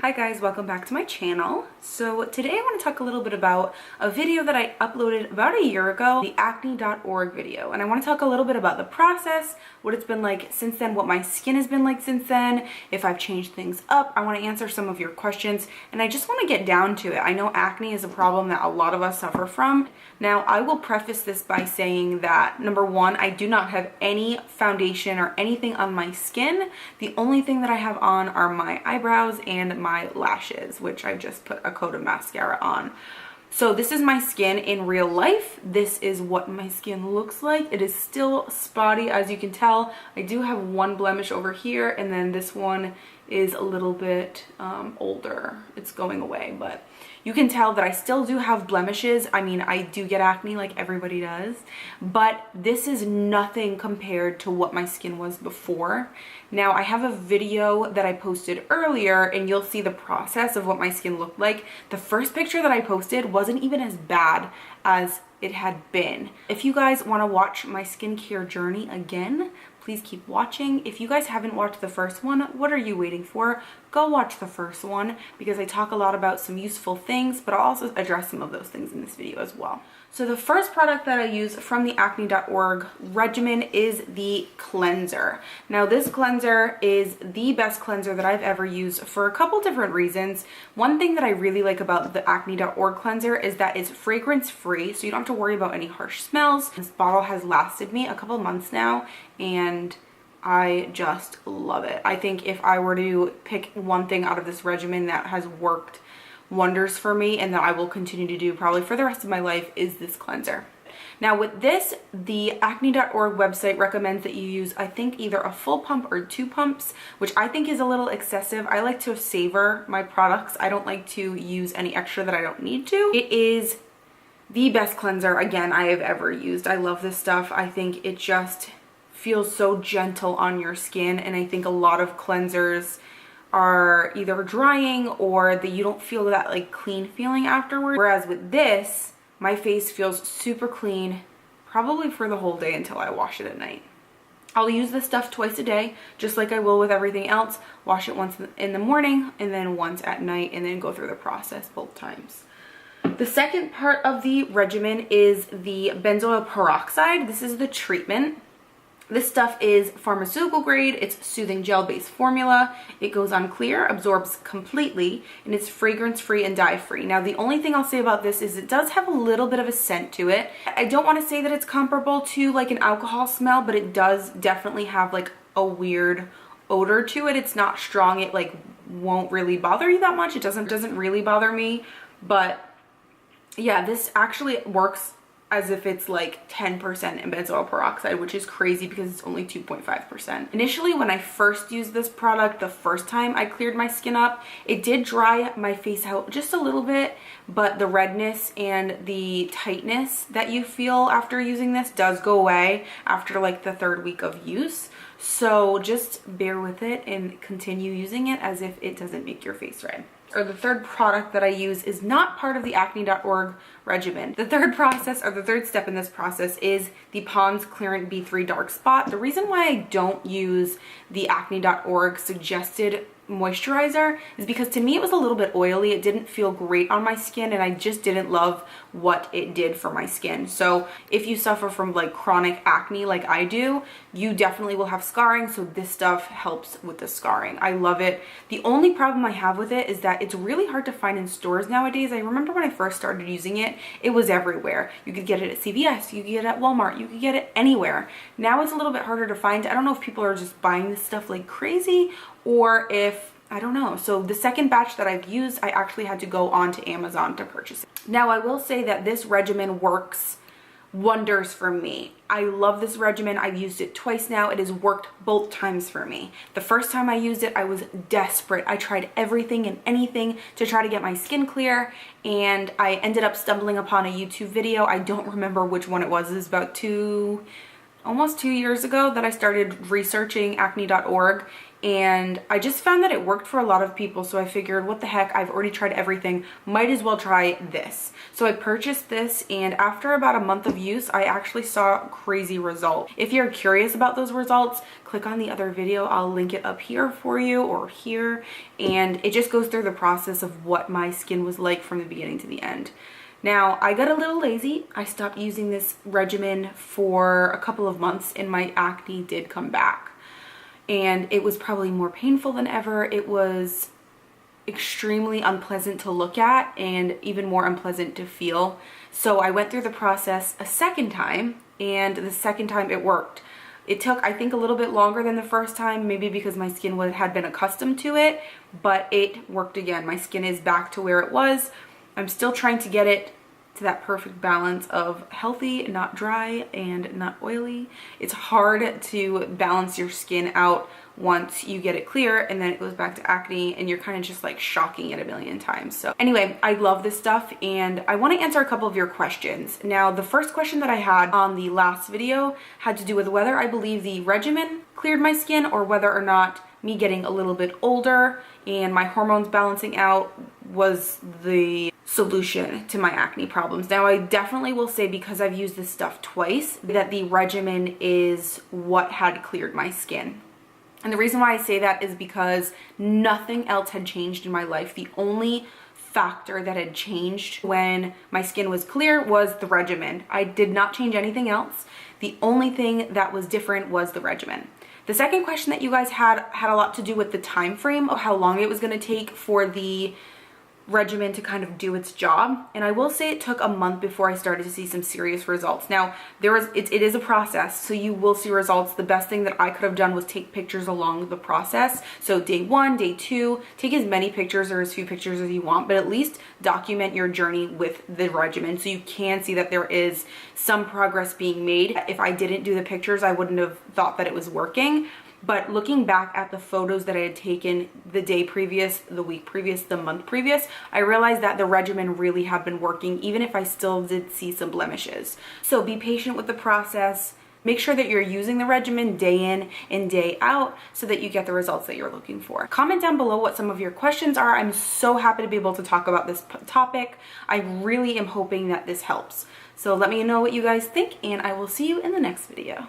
Hi guys, welcome back to my channel. So today I want to talk a little bit about a video that I uploaded about a year ago, the acne.org video. And I want to talk a little bit about the process, what it's been like since then, what my skin has been like since then, if I've changed things up. I want to answer some of your questions and I just want to get down to it. I know acne is a problem that a lot of us suffer from. Now I will preface this by saying that number one, I do not have any foundation or anything on my skin. The only thing that I have on are my eyebrows and my lashes, which I just put a coat of mascara on. So this is my skin in real life. This is what my skin looks like. It is still spotty, as you can tell. I do have one blemish over here, and then this one is a little bit older. It's going away, but you can tell that I still do have blemishes. I mean, I do get acne like everybody does, but this is nothing compared to what my skin was before. Now, I have a video that I posted earlier and you'll see the process of what my skin looked like. The first picture that I posted wasn't even as bad as it had been. If you guys want to watch my skincare journey again, please keep watching. If you guys haven't watched the first one, what are you waiting for? Go watch the first one because I talk a lot about some useful things, but I'll also address some of those things in this video as well. So the first product that I use from the acne.org regimen is the cleanser. Now this cleanser is the best cleanser that I've ever used for a couple different reasons. One thing that I really like about the acne.org cleanser is that it's fragrance free, so you don't have to worry about any harsh smells. This bottle has lasted me a couple months now and I just love it. I think if I were to pick one thing out of this regimen that has worked wonders for me and that I will continue to do probably for the rest of my life is this cleanser. Now with this, the acne.org website recommends that you use, I think, either a full pump or 2 pumps, which I think is a little excessive. I like to savor my products. I don't like to use any extra that I don't need to. It is the best cleanser, again, I have ever used. I love this stuff. I think it just feels so gentle on your skin, and I think a lot of cleansers are either drying or that you don't feel that like clean feeling afterwards. Whereas with this, my face feels super clean probably for the whole day until I wash it at night. I'll use this stuff twice a day, just like I will with everything else. Wash it once in the morning and then once at night, and then go through the process both times. The second part of the regimen is the benzoyl peroxide. This is the treatment. This stuff is pharmaceutical grade. It's soothing gel-based formula. It goes on clear, absorbs completely, and it's fragrance-free and dye-free. Now, the only thing I'll say about this is it does have a little bit of a scent to it. I don't want to say that it's comparable to like an alcohol smell, but it does definitely have like a weird odor to it. It's not strong. It like won't really bother you that much. It doesn't really bother me, but yeah, this actually works as if it's like 10% in benzoyl peroxide, which is crazy because it's only 2.5%. Initially, when I first used this product, the first time I cleared my skin up, it did dry my face out just a little bit, but the redness and the tightness that you feel after using this does go away after like the 3rd week of use. So just bear with it and continue using it as if it doesn't make your face red. Or the third product that I use is not part of the acne.org regimen. The third process, or the third step in this process, is the Pond's Clearant B3 Dark Spot. The reason why I don't use the acne.org suggested moisturizer is because to me it was a little bit oily. It didn't feel great on my skin and I just didn't love what it did for my skin. So if you suffer from like chronic acne like I do, you definitely will have scarring, so this stuff helps with the scarring. I love it. The only problem I have with it is that it's really hard to find in stores nowadays. I remember when I first started using it, it was everywhere. You could get it at CVS, you could get it at Walmart, you could get it anywhere. Now it's a little bit harder to find. I don't know if people are just buying this stuff like crazy or if, I don't know. So the second batch that I've used, I actually had to go on to Amazon to purchase it. Now I will say that this regimen works wonders for me. I love this regimen. I've used it twice now. It has worked both times for me. The first time I used it, I was desperate. I tried everything and anything to try to get my skin clear, and I ended up stumbling upon a YouTube video. I don't remember which one it was. It was about almost 2 years ago that I started researching acne.org, and I just found that it worked for a lot of people, so I figured, what the heck, I've already tried everything, might as well try this. So I purchased this, and after about a month of use, I actually saw crazy results. If you're curious about those results, click on the other video. I'll link it up here for you, or here, and it just goes through the process of what my skin was like from the beginning to the end. Now, I got a little lazy. I stopped using this regimen for a couple of months, and my acne did come back. And it was probably more painful than ever. It was extremely unpleasant to look at and even more unpleasant to feel. So I went through the process a second time, and the second time it worked. It took, I think, a little bit longer than the first time, maybe because my skin had been accustomed to it, but it worked again. My skin is back to where it was. I'm still trying to get it to that perfect balance of healthy, not dry, and not oily. It's hard to balance your skin out once you get it clear, and then it goes back to acne, and you're kind of just like shocking it a million times. So anyway, I love this stuff, and I want to answer a couple of your questions. Now, the first question that I had on the last video had to do with whether I believe the regimen cleared my skin, or whether or not me getting a little bit older and my hormones balancing out was the solution to my acne problems. Now, I definitely will say, because I've used this stuff twice, that the regimen is what had cleared my skin. And the reason why I say that is because nothing else had changed in my life. The only factor that had changed when my skin was clear was the regimen. I did not change anything else. The only thing that was different was the regimen. The second question that you guys had a lot to do with the time frame of how long it was going to take for the regimen to kind of do its job. And I will say it took a month before I started to see some serious results. Now, it is a process, so you will see results. The best thing that I could have done was take pictures along the process. So day 1, day 2, take as many pictures or as few pictures as you want, but at least document your journey with the regimen so you can see that there is some progress being made. If I didn't do the pictures, I wouldn't have thought that it was working. But looking back at the photos that I had taken the day previous, the week previous, the month previous, I realized that the regimen really had been working, even if I still did see some blemishes. So be patient with the process. Make sure that you're using the regimen day in and day out so that you get the results that you're looking for. Comment down below what some of your questions are. I'm so happy to be able to talk about this topic. I really am hoping that this helps. So let me know what you guys think, and I will see you in the next video.